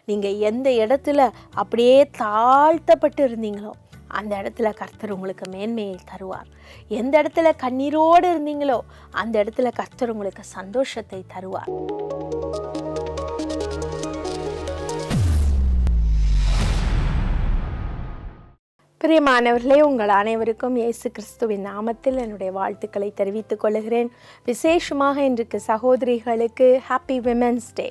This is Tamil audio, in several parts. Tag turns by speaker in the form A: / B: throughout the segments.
A: நீங்கள் எந்த இடத்துல அப்படியே தாழ்த்தப்பட்டு இருந்தீங்களோ அந்த இடத்துல கர்த்தர் உங்களுக்கு மேன்மையை தருவார். எந்த இடத்துல கண்ணீரோடு இருந்தீங்களோ அந்த இடத்துல கர்த்தர் உங்களுக்கு சந்தோஷத்தை தருவார். பிரியமானவர்களே, உங்கள் அனைவருக்கும் இயேசு கிறிஸ்துவின் நாமத்தில் என்னுடைய வாழ்த்துக்களை தெரிவித்துக் கொள்கிறேன். விசேஷமாக இன்றைக்கு சகோதரிகளுக்கு ஹாப்பி விமென்ஸ் டே.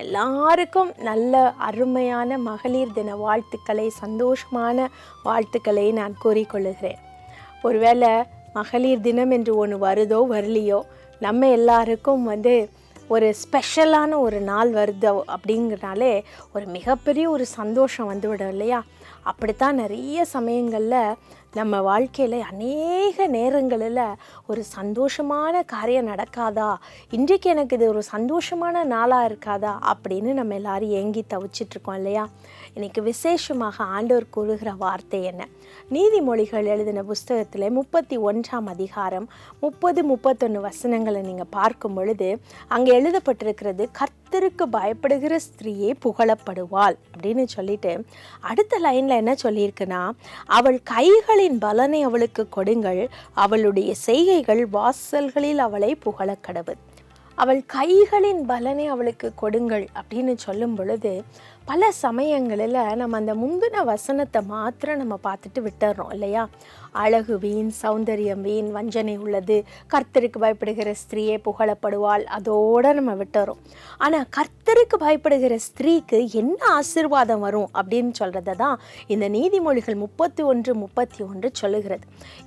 A: எல்லாருக்கும் நல்ல அருமையான மகளிர் தின வாழ்த்துக்களை, சந்தோஷமான வாழ்த்துக்களை நான் கூறிக்கொள்ளுகிறேன். ஒருவேளை மகளிர் தினம் என்று ஒன்று வருதோ வரலையோ, நம்ம எல்லாருக்கும் ஒரு ஸ்பெஷலான ஒரு நாள் வருது அப்படிங்கிறனாலே ஒரு மிகப்பெரிய ஒரு சந்தோஷம் வந்துவிடும் இல்லையா? அப்படித்தான் நிறைய சமயங்களில் நம்ம வாழ்க்கையில் அநேக நேரங்களில் ஒரு சந்தோஷமான காரியம் நடக்காதா, இன்றைக்கு எனக்கு இது ஒரு சந்தோஷமான நாளாக இருக்காதா அப்படின்னு நம்ம எல்லாரும் ஏங்கி தவிச்சிட்ருக்கோம் இல்லையா? இன்றைக்கி விசேஷமாக ஆண்டவர் கூறுகிற வார்த்தை என்ன? நீதிமொழிகள் எழுதின புஸ்தகத்தில் 31ஆம் அதிகாரம் 30-31 வசனங்களை நீங்கள் பார்க்கும் பொழுது அங்கே எழுதப்பட்டிருக்கிறது, கர்த்தருக்கு பயப்படுகிற ஸ்திரீயே புகழப்படுவாள் அப்படின்னு சொல்லிட்டு அடுத்த லைனில் என்ன சொல்லியிருக்குன்னா, அவள் கைகளின் பலனை அவளுக்கு கொடுங்கள், அவளுடைய செய்கைகள் வாசல்களில் அவளை புகழக்கடவுள். அவள் கைகளின் பலனை அவளுக்கு கொடுங்கள் அப்படின்னு சொல்லும் பொழுது பல சமயங்களில் நம்ம அந்த முந்தின வசனத்தை மாத்திரம் நம்ம பார்த்துட்டு விட்டுறோம் இல்லையா? அழகு வீண், சௌந்தரியம் வீண், வஞ்சனை உள்ளது, கர்த்தருக்கு பயப்படுகிற ஸ்திரீயே புகழப்படுவாள், அதோடு நம்ம விட்டுறோம். ஆனால் கர்த்தருக்கு பயப்படுகிற ஸ்திரீக்கு என்ன ஆசீர்வாதம் வரும் அப்படின்னு சொல்கிறத தான் இந்த நீதிமொழிகள் 31-31 சொல்லுகிறது.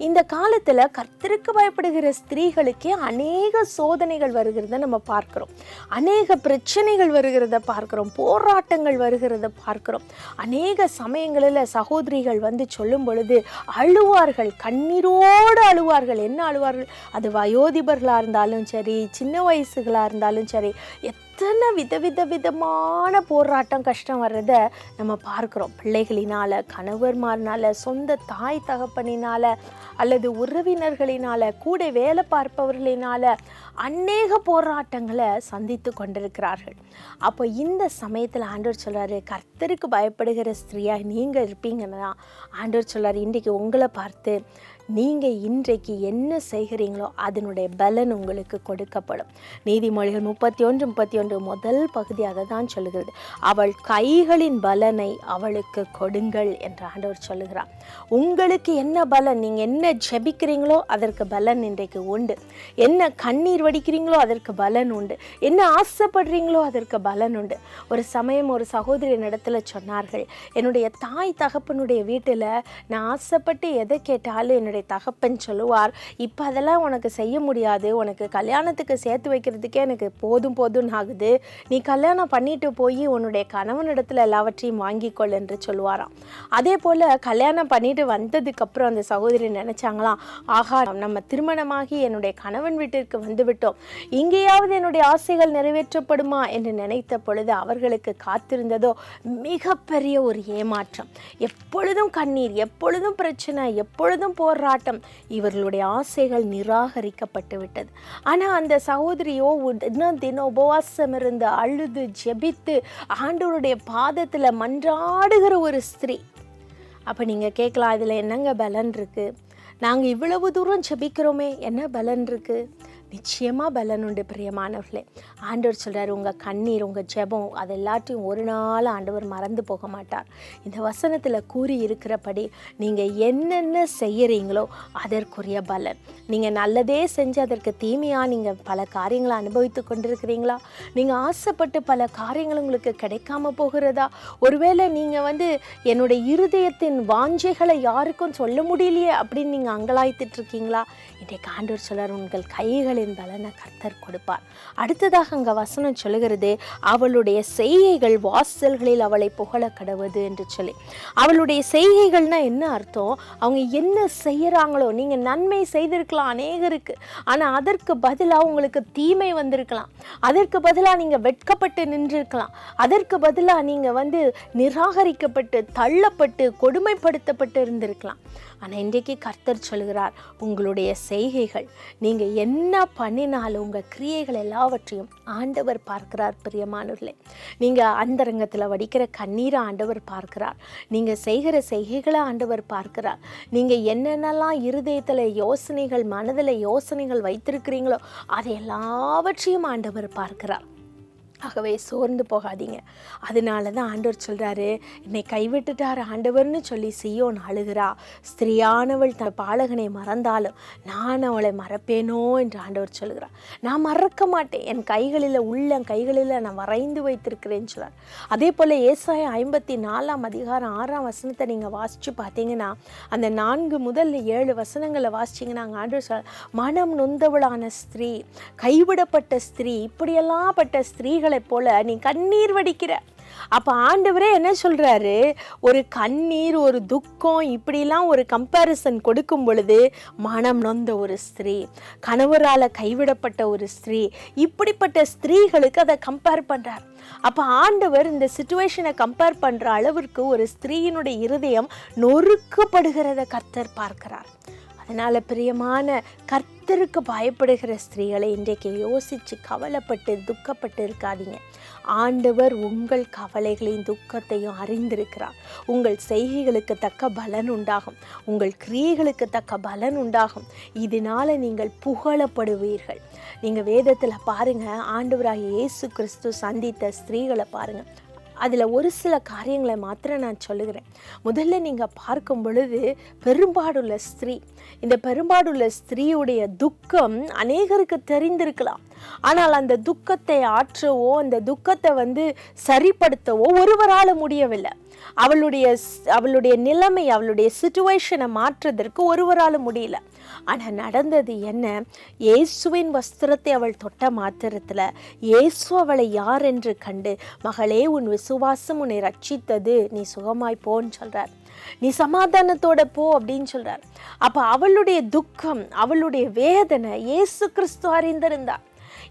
A: இந்த காலத்தில் கர்த்தருக்கு பயப்படுகிற ஸ்திரீகளுக்கே அநேக சோதனைகள் வருகிறத நம்ம பார்க்குறோம், அநேக பிரச்சனைகள் வருகிறத பார்க்குறோம், போராட்டங்கள் வருகிறத பார்க்கிறோம். அநேக சமயங்களில் சகோதரிகள் சொல்லும் பொழுது அழுவார்கள், கண்ணீரோடு அழுவார்கள். என்ன அழுவார்கள்? அது வயோதிபர்களாக இருந்தாலும் சரி, சின்ன வயசுகளாக இருந்தாலும் சரி, எத்தனை விதமான போராட்டம், கஷ்டம் வர்றத நம்ம பார்க்குறோம். பிள்ளைகளினால், கணவர்மார்னால, சொந்த தாய் தகப்பனினால் அல்லது உறவினர்களினால், கூட வேலை பார்ப்பவர்களினால் அநேக போராட்டங்களை சந்தித்து கொண்டிருக்கிறார்கள். அப்போ இந்த சமயத்தில் ஆண்டவர் சொல்கிறாரு, கர்த்தருக்கு பயப்படுகிற ஸ்திரீயாக நீங்கள் இருப்பீங்கன்னா ஆண்டவர் சொல்கிறார், இன்றைக்கு உங்களை பார்த்து நீங்கள் இன்றைக்கு என்ன செய்கிறீங்களோ அதனுடைய பலன் உங்களுக்கு கொடுக்கப்படும். நீதிமொழிகள் 31-31 முதல் பகுதி அதை தான் சொல்லுகிறது. அவள் கைகளின் பலனை அவளுக்கு கொடுங்கள் என்று ஆண்டவர் சொல்லுகிறார். உங்களுக்கு என்ன பலன், நீங்கள் என்ன ஜெபிக்கிறீங்களோ அதற்கு பலன் இன்றைக்கு உண்டு. என்ன கண்ணீர் வடிக்கிறீங்களோ அதற்கு பலன் உண்டு. என்ன ஆசைப்படுறீங்களோ அதற்கு பலன் உண்டு. ஒரு சமயம் ஒரு சகோதரியின் இடத்துல சொன்னார்கள், என்னுடைய தாய் தகப்பனுடைய வீட்டில் நான் ஆசைப்பட்டு எதை கேட்டாலும் என்னுடைய தகப்பன் சொல்லுவார், இப்போ அதெல்லாம் உனக்கு செய்ய முடியாது, உனக்கு கல்யாணத்துக்கு சேர்த்து வைக்கிறதுக்கே எனக்கு போதும் ஆகுது, நீ கல்யாணம் பண்ணிட்டு போய் உன்னுடைய கணவனிடத்தில் எல்லாவற்றையும் வாங்கிக்கொள் என்று சொல்லுவாராம். அதே போல் கல்யாணம் பண்ணிட்டு வந்ததுக்கப்புறம் அந்த சகோதரி நினச்சாங்களாம், ஆகா நம்ம திருமணமாகி என்னுடைய கணவன் வீட்டிற்கு வந்துவிட்டோம், இங்கேயாவது என்னுடைய ஆசைகள் நிறைவேற்றப்படுமா என்று நினைத்த பொழுது அவர்களுக்கு காத்திருந்ததோ மிகப்பெரிய ஒரு ஏமாற்றம். எப்பொழுதும் கண்ணீர், எப்பொழுதும் பிரச்சனை, எப்பொழுதும் போராட்டம், இவர்களுடைய ஆசைகள் நிராகரிக்கப்பட்டு விட்டது. ஆனால் அந்த சகோதரியோ தினம் உபவாசம் இருந்து அழுது ஜெபித்து ஆண்டவருடைய பாதத்தில் மன்றாடுகிற ஒரு ஸ்திரீ. அப்போ நீங்கள் கேட்கலாம், இதில் என்னங்க பலன் இருக்குது? நாங்கள் இவ்வளவு தூரம் ஜெபிக்கிறோமே, என்ன பலன் இருக்குது? நிச்சயமாக பலன் உண்டு பிரியமானவர்களே. ஆண்டவர் சொல்கிறார், உங்கள் கண்ணீர், உங்கள் ஜெபம் அது எல்லாத்தையும் ஒரு நாள் ஆண்டவர் மறந்து போக மாட்டார். இந்த வசனத்தில் கூறி இருக்கிறபடி நீங்கள் என்னென்ன செய்கிறீங்களோ அதற்குரிய பலன். நீங்கள் நல்லதே செஞ்சு அதற்கு தீமையாக நீங்கள் பல காரியங்களை அனுபவித்து கொண்டிருக்கிறீங்களா? நீங்கள் ஆசைப்பட்டு பல காரியங்கள் உங்களுக்கு கிடைக்காம போகிறதா? ஒருவேளை நீங்கள் என்னுடைய இருதயத்தின் வாஞ்சைகளை யாருக்கும் சொல்ல முடியலையே அப்படின்னு நீங்கள் அங்கலாய்த்துட்ருக்கீங்களா? இன்றைக்கு ஆண்டவர் சொல்கிறார், உங்கள் கைகளின் பலனை கர்த்தர் கொடுப்பார். அடுத்ததாக அங்கே வசனம் சொல்லுகிறது, அவளுடைய செய்கைகள் வாசல்களில் அவளை புகழ கடவுது என்று சொல்லி. அவளுடைய செய்கைகள்னா என்ன அர்த்தம்? அவங்க என்ன செய்யறாங்களோ, நீங்கள் நன்மை செய்திருக்கலாம் அநேகருக்கு, ஆனால் அதற்கு பதிலாக உங்களுக்கு தீமை வந்திருக்கலாம், அதற்கு பதிலாக நீங்கள் வெட்கப்பட்டு நின்றிருக்கலாம், அதற்கு பதிலாக நீங்கள் நிராகரிக்கப்பட்டு தள்ளப்பட்டு கொடுமைப்படுத்தப்பட்டு இருந்திருக்கலாம். ஆனால் இன்றைக்கு கர்த்தர் சொல்கிறார், உங்களுடைய செய்கைகள், நீங்கள் என்ன பண்ணினாலும் உங்கள் கிரியைகள் எல்லாவற்றையும் ஆண்டவர் பார்க்கிறார். பிரியமானவர்களே, நீங்கள் அந்தரங்கத்தில் வடிக்கிற கண்ணீரை ஆண்டவர் பார்க்கிறார். நீங்கள் செய்கிற செய்கைகளை ஆண்டவர் பார்க்கிறார். நீங்கள் என்னென்னலாம் இருதயத்தில் யோசனைகள், மனதில் யோசனைகள் வைத்திருக்கிறீங்களோ அதை எல்லாவற்றையும் ஆண்டவர் பார்க்கிறார். ஆகவே சோர்ந்து போகாதீங்க. அதனால தான் ஆண்டவர் சொல்கிறாரு, என்னை கைவிட்டுட்டார் ஆண்டவர்னு சொல்லி சீயோன் அழுகிறா. ஸ்திரியானவள் தன் பாலகனை மறந்தாலும் நான் அவளை மறப்பேனோ என்று ஆண்டவர் சொல்கிறார். நான் மறக்க மாட்டேன், என் கைகளில் நான் வரைந்து வைத்திருக்கிறேன்னு சொல்கிறார். அதே போல் ஏசாயா 54:6 நீங்கள் வாசித்து பார்த்தீங்கன்னா, அந்த 4 முதல் 7 வசனங்களை வாசிச்சிங்கன்னா அங்கே ஆண்டவர் சொல்கிறார், மனம் நொந்தவளான ஸ்திரீ, கைவிடப்பட்ட ஸ்திரீ, இப்படியெல்லாம் பட்ட ஸ்திரீகளை போல நீ கண்ணீர் வடிக்கிற. அப்ப ஆண்டவரே என்ன சொல்றாரு, ஒரு கண்ணீர், ஒரு துக்கம், இப்படிலாம் ஒரு கம்பேரிசன் கொடுக்கும் பொழுது மனம் நொந்த ஒரு ஸ்திரீ, கணவரால கைவிடப்பட்ட ஒரு ஸ்திரீ, இப்படிப்பட்ட ஸ்திரீகளுக்கு அதை கம்பேர் பண்றார். அப்ப ஆண்டவர் இந்த சிச்சுவேஷனை கம்பேர் பண்ற அளவிற்கு ஒரு ஸ்திரீயினுடைய இருதயம் நொறுக்கப்படுகிறத கர்த்தர் பார்க்கிறார். அதனால பிரியமான கர்த்தருக்கு பயப்படுகிற ஸ்திரீகளை இன்றைக்கு யோசித்து கவலைப்பட்டு துக்கப்பட்டு இருக்காதீங்க. ஆண்டவர் உங்கள் கவலைகளையும் துக்கத்தையும் அறிந்திருக்கிறார். உங்கள் செய்கைகளுக்கு தக்க பலன் உண்டாகும், உங்கள் கிரியைகளுக்கு தக்க பலன் உண்டாகும். இதனால நீங்கள் புகழப்படுவீர்கள். நீங்கள் வேதத்தில் பாருங்கள், ஆண்டவராகிய இயேசு கிறிஸ்து சந்தித்த ஸ்திரீகளை பாருங்கள். அதில் ஒரு சில காரியங்களை மாத்திரம் நான் சொல்லுகிறேன். முதல்ல நீங்கள் பார்க்கும் பொழுது பெரும்பாடுள்ள ஸ்திரீ, இந்த பெரும்பாடுள்ள ஸ்திரீயுடைய துக்கம் அநேகருக்கு தெரிந்திருக்கலாம். ஆனால் அந்த துக்கத்தை ஆற்றவோ, அந்த துக்கத்தை சரிப்படுத்தவோ ஒருவரால் முடியவில்லை. அவளுடைய நிலைமை, அவளுடைய சிச்சுவேஷனை மாற்றுவதற்கு ஒருவரால் முடியல. ஆனால் நடந்தது என்ன, இயேசுவின் வஸ்திரத்தை அவள் தொட்ட மாத்திரத்தில் இயேசு அவளை யார் என்று கண்டு, மகளே உன் விசுவாசம் உன்னை ரட்சித்தது, நீ சுகமாய் போன்னு சொல்றார், நீ சமாதானத்தோட போ அப்படின்னு சொல்றார். அப்ப அவளுடைய துக்கம், அவளுடைய வேதனை இயேசு கிறிஸ்து அறிந்திருந்தார்.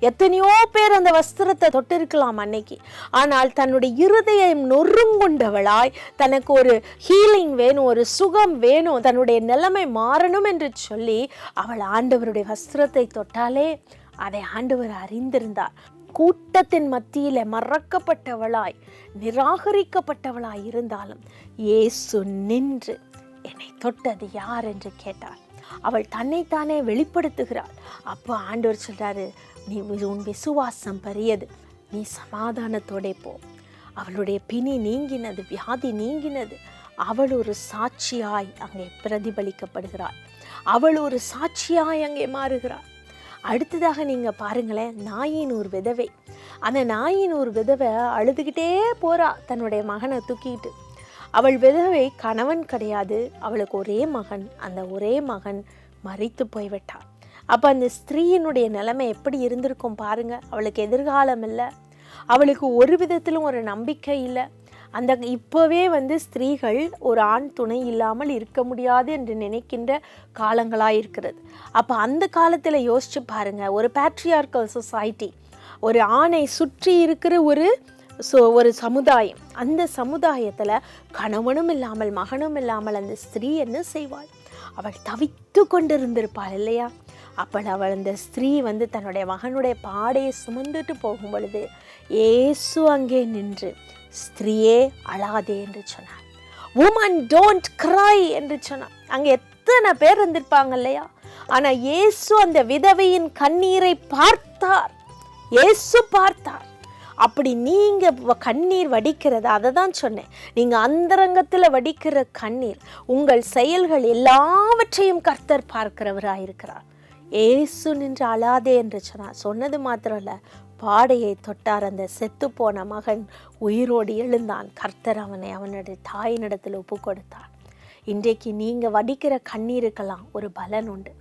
A: எத்தனையோ பேர் அந்த வஸ்திரத்தை தொட்டிருக்கலாம் அன்னைக்கு. ஆனால் தன்னுடைய இருதயம் நொறுங்குண்டவளாய், தனக்கு ஒரு ஹீலிங் வேணும், ஒரு சுகம் வேணும், தன்னுடைய நிலைமை மாறணும் என்று சொல்லி அவள் ஆண்டவருடைய வஸ்திரத்தை தொட்டாலே அதை ஆண்டவர் அறிந்திருந்தார். கூட்டத்தின் மத்தியில மறக்கப்பட்டவளாய், நிராகரிக்கப்பட்டவளாய் இருந்தாலும் இயேசு நின்று என்னை தொட்டது யார் என்று கேட்டார். அவள் தன்னைத்தானே வெளிப்படுத்துகிறாள். அப்போ ஆண்டவர் சொல்றாரு, நீ உன் விசுவாசம் பெரியது, நீ சமாதானத்தோட போ. அவளுடைய பிணி நீங்கினது, வியாதி நீங்கினது. அவள் ஒரு சாட்சியாய் அங்கே பிரதிபலிக்கப்படுகிறாள். அவள் ஒரு சாட்சியாய் அங்கே மாறுகிறாள். அடுத்ததாக நீங்கள் பாருங்களேன், நாயின் ஒரு விதவை. அந்த நாயின் ஒரு விதவை அழுதுகிட்டே போறா தன்னுடைய மகனை தூக்கிட்டு. அவள் விதவை, கணவன் கிடையாது, அவளுக்கு ஒரே மகன். அந்த ஒரே மகன் மரித்து போய்விட்டான். அப்போ அந்த ஸ்திரீயினுடைய நிலைமை எப்படி இருந்திருக்கும் பாருங்க. அவளுக்கு எதிர்காலம் இல்லை, அவளுக்கு ஒரு விதத்திலும் ஒரு நம்பிக்கை இல்லை. அந்த இப்போவே ஸ்திரீகள் ஒரு ஆண் துணை இல்லாமல் இருக்க முடியாது என்று நினைக்கின்ற காலங்களாக இருக்கிறது. அப்போ அந்த காலத்தில் யோசிச்சு பாருங்க, ஒரு பேட்ரியார்கல் சொசைட்டி, ஒரு ஆணை சுற்றி இருக்கிற ஒரு சமுதாயம். அந்த சமுதாயத்தில் கணவனும் இல்லாமல் மகனும் இல்லாமல் அந்த ஸ்திரீ என்ன செய்வாள்? அவள் தவித்து கொண்டிருந்திருப்பாள் இல்லையா? அவள் அந்த ஸ்திரீ தன்னுடைய மகனுடைய பாடையை சுமந்துட்டு போகும் பொழுது இயேசு அங்கே நின்று, ஸ்திரீயே அழாதே என்று சொன்னார். woman don't cry என்று சொன்னார். அங்கே எத்தனை பேர் இருந்திருப்பாங்க இல்லையா? ஆனால் இயேசு அந்த விதவையின் கண்ணீரை பார்த்தார். இயேசு பார்த்தார். அப்படி நீங்க கண்ணீர் வடிக்கிறது, அதை தான் சொன்னேன். நீங்க அந்தரங்கத்தில் வடிக்கிற கண்ணீர், உங்கள் செயல்கள் எல்லாவற்றையும் கர்த்தர் பார்க்கிறவராயிருக்கிறார். ஏசு நின்று அழாதே என்று சொன்னது மாத்திரம் இல்லை, பாடையை தொட்டார். அந்த செத்து போன மகன் உயிரோடு எழுந்தான். கர்த்தர் அவனுடைய தாயினிடத்தில் ஒப்பு கொடுத்தார். இன்றைக்கு நீங்க வடிக்கிற கண்ணீருக்கெல்லாம் ஒரு பலன் உண்டு.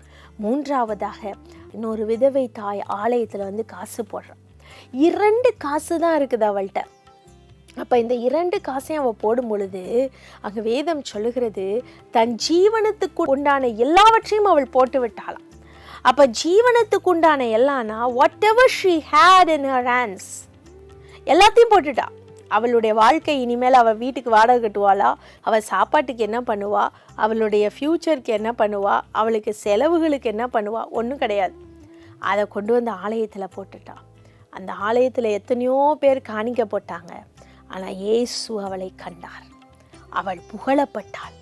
A: மூன்றாவதாக, இன்னொரு விதவை தாய் ஆலயத்தில் காசு போடுறான். 2 காசு தான் இருக்குது அவள்கிட்ட. அப்போ இந்த 2 காசையும் அவள் போடும் பொழுது அங்கே வேதம் சொல்லுகிறது, தன் ஜீவனத்துக்கு உண்டான எல்லாவற்றையும் அவள் போட்டு விட்டாளாம். அப்போ ஜீவனத்துக்கு உண்டான எல்லாம்னா whatever she had in her hands எல்லாத்தையும் போட்டுட்டா. அவளுடைய வாழ்க்கை இனிமேல் அவள் வீட்டுக்கு வாடகை கட்டுவாளா, அவள் சாப்பாட்டுக்கு என்ன பண்ணுவா, அவளுடைய ஃப்யூச்சருக்கு என்ன பண்ணுவா, அவளுக்கு செலவுகளுக்கு என்ன பண்ணுவா, ஒன்றும் கிடையாது. அதை கொண்டு வந்து ஆலயத்தில் போட்டுட்டா. அந்த ஆலயத்தில் எத்தனையோ பேர் காணிக்க போட்டாங்க. ஆனால் இயேசு அவளை கண்டார், அவள் புகழப்பட்டாள்.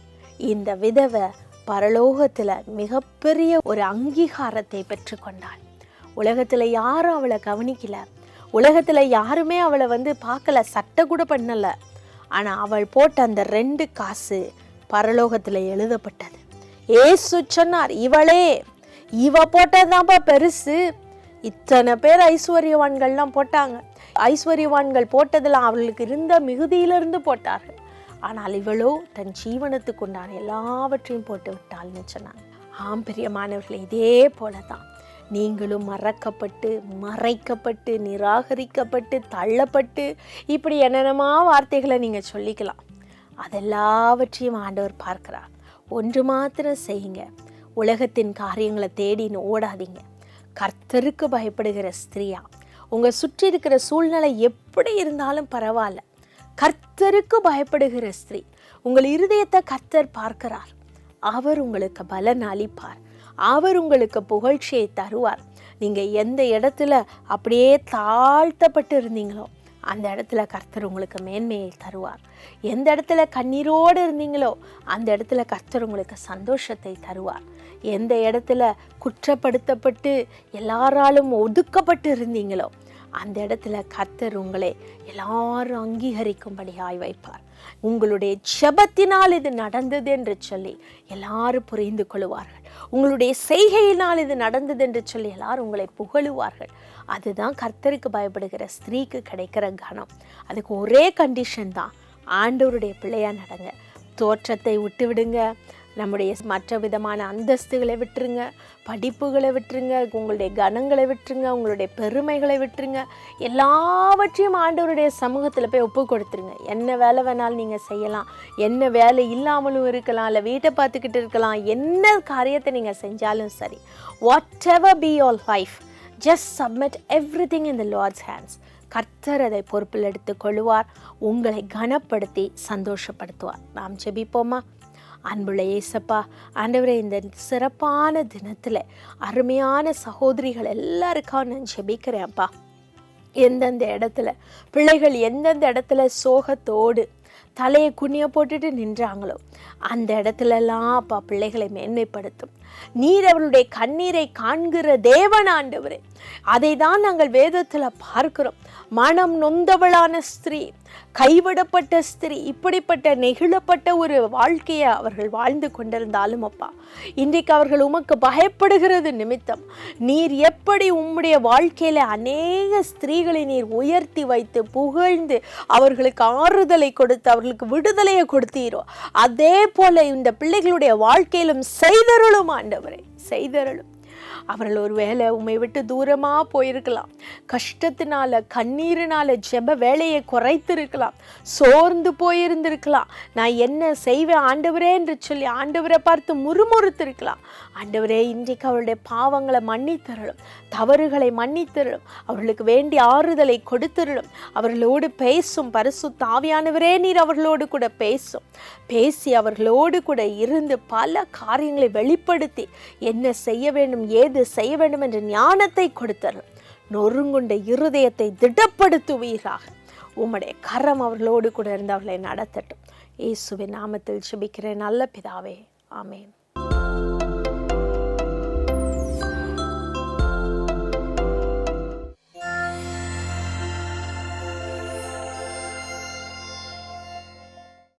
A: இந்த விதவை பரலோகத்தில் மிகப்பெரிய ஒரு அங்கீகாரத்தை பெற்றுக்கொண்டாள். உலகத்தில் யாரும் அவளை கவனிக்கல, உலகத்தில் யாருமே அவளை பார்க்கல, சட்டை கூட பண்ணலை. ஆனால் அவள் போட்ட அந்த 2 காசு பரலோகத்தில் எழுதப்பட்டது. ஏசு சொன்னார், இவளே, இவ போட்டதுதான்ப்பா பெருசு. இத்தனை பேர் ஐஸ்வர்யவான்கள்லாம் போட்டாங்க. ஐஸ்வர்யவான்கள் போட்டதெல்லாம் அவர்களுக்கு இருந்த மிகுதியிலிருந்து போட்டார்கள். ஆனால் இவளோ தன் ஜீவனத்துக்கு உண்டான எல்லாவற்றையும் போட்டு விட்டாள்னு சொன்னாங்க. ஆம் பிரியமானவர்களே, இதே போல தான் நீங்களும் மறக்கப்பட்டு, மறைக்கப்பட்டு, நிராகரிக்கப்பட்டு, தள்ளப்பட்டு, இப்படி என்னென்னமா வார்த்தைகளை நீங்கள் சொல்லிக்கலாம். அதெல்லாவற்றையும் ஆண்டவர் பார்க்கிறார். ஒன்று மாத்திரம் செய்யுங்க, உலகத்தின் காரியங்களை தேடின்னு ஓடாதீங்க. கர்த்தருக்கு பயப்படுகிற ஸ்திரீயா, உங்கள் சுற்றி இருக்கிற சூழ்நிலை எப்படி இருந்தாலும் பரவாயில்ல, கர்த்தருக்கு பயப்படுகிற ஸ்திரீ, உங்கள் இருதயத்தை கர்த்தர் பார்க்கிறார். அவர் உங்களுக்கு பலன் அளிப்பார், அவர் உங்களுக்கு புகழ்ச்சியை தருவார். நீங்கள் எந்த இடத்துல அப்படியே தாழ்த்தப்பட்டு இருந்தீங்களோ அந்த இடத்துல கர்த்தர் உங்களுக்கு மேன்மையை தருவார். எந்த இடத்துல கண்ணீரோடு இருந்தீங்களோ அந்த இடத்துல கர்த்தர் உங்களுக்கு சந்தோஷத்தை தருவார். எந்த இடத்துல குற்றப்படுத்தப்பட்டு எல்லாராலும் ஒதுக்கப்பட்டு இருந்தீங்களோ அந்த இடத்துல கர்த்தர் உங்களை எல்லாரும் அங்கீகரிக்கும்படியாய் வைப்பார். உங்களுடைய ஜெபத்தினால் இது நடந்தது என்று சொல்லி எல்லாரும் புரிந்து கொள்வார்கள். உங்களுடைய செய்கையினால் இது நடந்தது என்று சொல்லி எல்லாரும் உங்களை புகழுவார்கள். அதுதான் கர்த்தருக்கு பயப்படுகிற ஸ்திரீக்கு கிடைக்கிற கனம். அதுக்கு ஒரே கண்டிஷன் தான், ஆண்டவருடைய பிள்ளையா நடங்க. தோற்றத்தை விட்டு விடுங்க, நம்முடைய மற்ற விதமான அந்தஸ்துகளை விட்டுருங்க, படிப்புகளை விட்டுருங்க, உங்களுடைய கனங்களை விட்டுருங்க, உங்களுடைய பெருமைகளை விட்டுருங்க. எல்லாவற்றையும் ஆண்டவருடைய சமூகத்தில் போய் ஒப்பு கொடுத்துருங்க. என்ன வேலை வேணாலும் நீங்கள் செய்யலாம், என்ன வேலை இல்லாமலும் இருக்கலாம், இல்லை வீட்டை பார்த்துக்கிட்டு இருக்கலாம், என்ன காரியத்தை நீங்கள் செஞ்சாலும் சரி, whatever be your life, just submit everything in the Lord's hands. கர்த்தர் அதை பொறுப்பில் எடுத்துக் கொள்வார், உங்களை கனப்படுத்தி சந்தோஷப்படுத்துவார். நாம் ஜெபிப்போமா? அன்புள்ள இயேசப்பா, ஆண்டவரே, இந்த சிறப்பான தினத்தில் அருமையான சகோதரிகள் எல்லாருக்காக நான் ஜெபிக்கிறேன்ப்பா. எந்தெந்த இடத்துல பிள்ளைகள் எந்தெந்த இடத்துல சோகத்தோடு தலையை குனிய போட்டுட்டு நின்றாங்களோ அந்த இடத்துலலாம் அப்பா பிள்ளைகளை மேன்மைப்படுத்தும். நீர் அவர்களுடைய கண்ணீரை காண்கிற தேவன் ஆண்டவரே, அதை தான் நாங்கள் வேதத்தில் பார்க்கிறோம். மனம் நொந்தவளான ஸ்திரீ, கைவிடப்பட்ட ஸ்திரீ, இப்படிப்பட்ட நெகிழப்பட்ட ஒரு வாழ்க்கையை அவர்கள் வாழ்ந்து கொண்டிருந்தாலும் அப்பா, இன்றைக்கு அவர்கள் உமக்கு பயப்படுகிறது நிமித்தம் நீர் எப்படி உம்முடைய வாழ்க்கையில அநேக ஸ்திரீகளை நீர் உயர்த்தி வைத்து புகழ்ந்து அவர்களுக்கு ஆறுதலை கொடுத்து அவர்களுக்கு விடுதலையை கொடுத்தீரோ, அதே போல இந்த பிள்ளைகளுடைய வாழ்க்கையிலும் செய்தருளும் ஆண்டவரே, செய்தருளும். அவர்கள் ஒரு வேளை உம்மை விட்டு தூரமாக போயிருக்கலாம், கஷ்டத்தினால கண்ணீரினால ஜெப வேலையை குறைத்திருக்கலாம், சோர்ந்து போயிருந்திருக்கலாம். நான் என்ன செய்வேன் ஆண்டவரே என்று சொல்லி ஆண்டவரை பார்த்து முறுமுறுத்திருக்கலாம். ஆண்டவரே, இன்றைக்கு அவருடைய பாவங்களை மன்னித்தருளும், தவறுகளை மன்னித்தருளும், அவர்களுக்கு வேண்டிய ஆறுதலை கொடுத்தருளும். அவர்களோடு பேசும் பரிசுத்த ஆவியானவரே, நீர் அவர்களோடு கூட பேசி அவர்களோடு கூட இருந்து பல காரியங்களை வெளிப்படுத்தி என்ன செய்ய வேண்டும், ஏது செய்ய வேண்டும் என்ற ஞானத்தை கொடுத்தருளும். நொறுங்குண்ட இருதயத்தை திடப்படுத்துவீராக. உம்முடைய கரம் அவர்களோடு கூட இருந்து அவர்களை நடத்தட்டும். இயேசுவின் நாமத்தில் ஜெபிக்கிறேன் நல்ல பிதாவே, ஆமென்.